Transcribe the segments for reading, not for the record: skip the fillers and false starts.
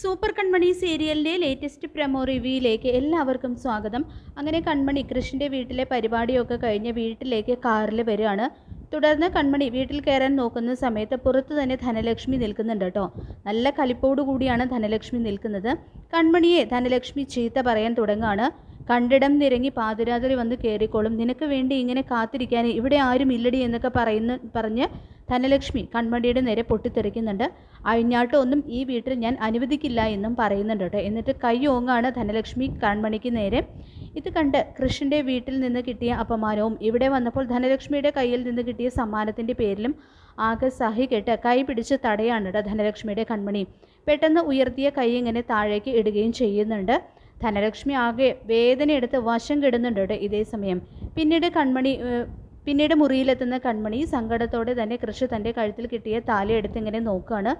Super കൺമണി സീരിയലിൻ്റെ latest promo റിവ്യൂയിലേക്ക് എല്ലാവർക്കും സ്വാഗതം. അങ്ങനെ കൺമണി കൃഷിൻ്റെ വീട്ടിലെ പരിപാടിയൊക്കെ കഴിഞ്ഞ് വീട്ടിലേക്ക് കാറിൽ വരികയാണ്. തുടർന്ന് കൺമണി വീട്ടിൽ കയറാൻ നോക്കുന്ന സമയത്ത് പുറത്തു തന്നെ ധനലക്ഷ്മി നിൽക്കുന്നുണ്ട് കേട്ടോ. നല്ല കലിപ്പോടു കൂടിയാണ് ധനലക്ഷ്മി നിൽക്കുന്നത്. കൺമണിയെ ധനലക്ഷ്മി ചീത്ത പറയാൻ തുടങ്ങുകയാണ്. കണ്ടിടം നിരങ്ങി പാതിരാത്രി വന്ന് കയറിക്കോളും, നിനക്ക് വേണ്ടി ഇങ്ങനെ കാത്തിരിക്കാൻ ഇവിടെ ആരും ഇല്ലടി എന്നൊക്കെ പറഞ്ഞ് ധനലക്ഷ്മി കൺമണിയുടെ നേരെ പൊട്ടിത്തെറിക്കുന്നുണ്ട്. അഴിഞ്ഞാട്ടമൊന്നും ഈ വീട്ടിൽ ഞാൻ അനുവദിക്കില്ല എന്നും പറയുന്നുണ്ട് കേട്ടോ. എന്നിട്ട് കൈ ഓങ്ങാണ് ധനലക്ഷ്മി കൺമണിക്ക് നേരെ. ഇത് കണ്ട് കൃഷിൻ്റെ വീട്ടിൽ നിന്ന് കിട്ടിയ അപമാനവും ഇവിടെ വന്നപ്പോൾ ധനലക്ഷ്മിയുടെ കയ്യിൽ നിന്ന് കിട്ടിയ സമ്മാനത്തിൻ്റെ പേരിലും ആകെ സഹി കെട്ട് കൈ പിടിച്ച് തടയാണ് കേട്ടോ ധനലക്ഷ്മിയുടെ കൺമണി. പെട്ടെന്ന് ഉയർത്തിയ കൈ ഇങ്ങനെ താഴേക്ക് ഇടുകയും ചെയ്യുന്നുണ്ട്. ധനലക്ഷ്മി ആകെ വേദനയെടുത്ത് വശം കെടുന്നുണ്ട് കേട്ടോ ഇതേ സമയം. പിന്നീട് മുറിയിലെത്തുന്ന കൺമണി സങ്കടത്തോടെ തന്നെ കൃഷി തൻ്റെ കഴുത്തിൽ കിട്ടിയ താലി എടുത്ത് ഇങ്ങനെ നോക്കുകയാണ്.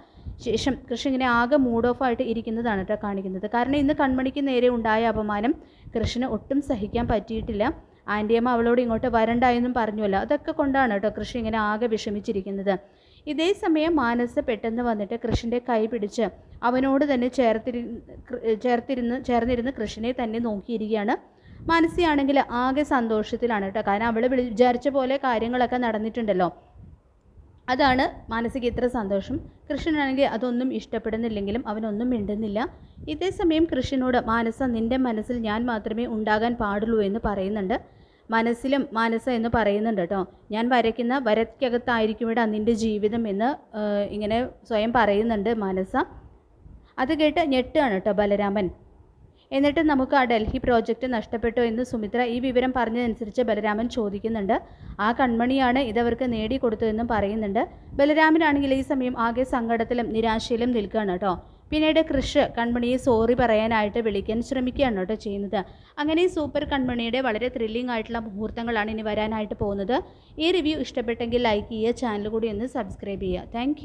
ശേഷം കൃഷി ഇങ്ങനെ ആകെ മൂഡ് ഓഫ് ആയിട്ട് ഇരിക്കുന്നതാണ് കേട്ടോ കാണിക്കുന്നത്. കാരണം ഇന്ന് കൺമണിക്ക് നേരെ ഉണ്ടായ അപമാനം കൃഷിന് ഒട്ടും സഹിക്കാൻ പറ്റിയിട്ടില്ല. ആൻറ്റിയമ്മ അവളോട് ഇങ്ങോട്ട് വരണ്ടായെന്നും പറഞ്ഞുവല്ലോ, അതൊക്കെ കൊണ്ടാണ് കേട്ടോ കൃഷി ഇങ്ങനെ ആകെ വിഷമിച്ചിരിക്കുന്നത്. ഇതേ സമയം മാനസ് പെട്ടെന്ന് വന്നിട്ട് കൃഷിൻ്റെ കൈ പിടിച്ച് അവനോട് തന്നെ ചേർന്നിരുന്ന് കൃഷിനെ തന്നെ നോക്കിയിരിക്കുകയാണ്. മാനസിയാണെങ്കിൽ ആകെ സന്തോഷത്തിലാണ് കേട്ടോ. കാരണം അവൾ വിചാരിച്ച പോലെ കാര്യങ്ങളൊക്കെ നടന്നിട്ടുണ്ടല്ലോ, അതാണ് മാനസിക്ക് ഇത്ര സന്തോഷം. കൃഷ്ണനാണെങ്കിൽ അതൊന്നും ഇഷ്ടപ്പെടുന്നില്ലെങ്കിലും അവനൊന്നും മിണ്ടുന്നില്ല. ഇതേ സമയം കൃഷ്ണനോട് മാനസ, നിൻ്റെ മനസ്സിൽ ഞാൻ മാത്രമേ ഉണ്ടാകാൻ പാടുള്ളൂ എന്ന് പറയുന്നുണ്ട്. മനസ്സിലും മാനസ എന്ന് പറയുന്നുണ്ട് കേട്ടോ. ഞാൻ വരയ്ക്കുന്ന വരയ്ക്കകത്തായിരിക്കും ഇവിടെ നിൻ്റെ ജീവിതം എന്ന് ഇങ്ങനെ സ്വയം പറയുന്നുണ്ട് മാനസ. അത് കേട്ട് ഞെട്ടുകയാണ് കേട്ടോ ബലരാമൻ. എന്നിട്ട് നമുക്ക് ആ ഡൽഹി പ്രോജക്റ്റ് നഷ്ടപ്പെട്ടോ എന്ന് സുമിത്ര ഈ വിവരം പറഞ്ഞതനുസരിച്ച് ബലരാമൻ ചോദിക്കുന്നുണ്ട്. ആ കൺമണിയാണ് ഇതവർക്ക് നേടിക്കൊടുത്തതെന്നും പറയുന്നുണ്ട്. ബലരാമനാണെങ്കിൽ ഈ സമയം ആകെ സങ്കടത്തിലും നിരാശയിലും നിൽക്കുകയാണ് കേട്ടോ. പിന്നീട് കൃഷ് കൺമണിയെ സോറി പറയാനായിട്ട് വിളിക്കാൻ ശ്രമിക്കുകയാണ് കേട്ടോ ചെയ്യുന്നത്. അങ്ങനെ സൂപ്പർ കൺമണിയുടെ വളരെ ത്രില്ലിംഗ് ആയിട്ടുള്ള മുഹൂർത്തങ്ങളാണ് ഇനി വരാനായിട്ട് പോകുന്നത്. ഈ റിവ്യൂ ഇഷ്ടപ്പെട്ടെങ്കിൽ ലൈക്ക് ചെയ്യുക, ചാനൽ കൂടി ഒന്ന് സബ്സ്ക്രൈബ് ചെയ്യുക. താങ്ക്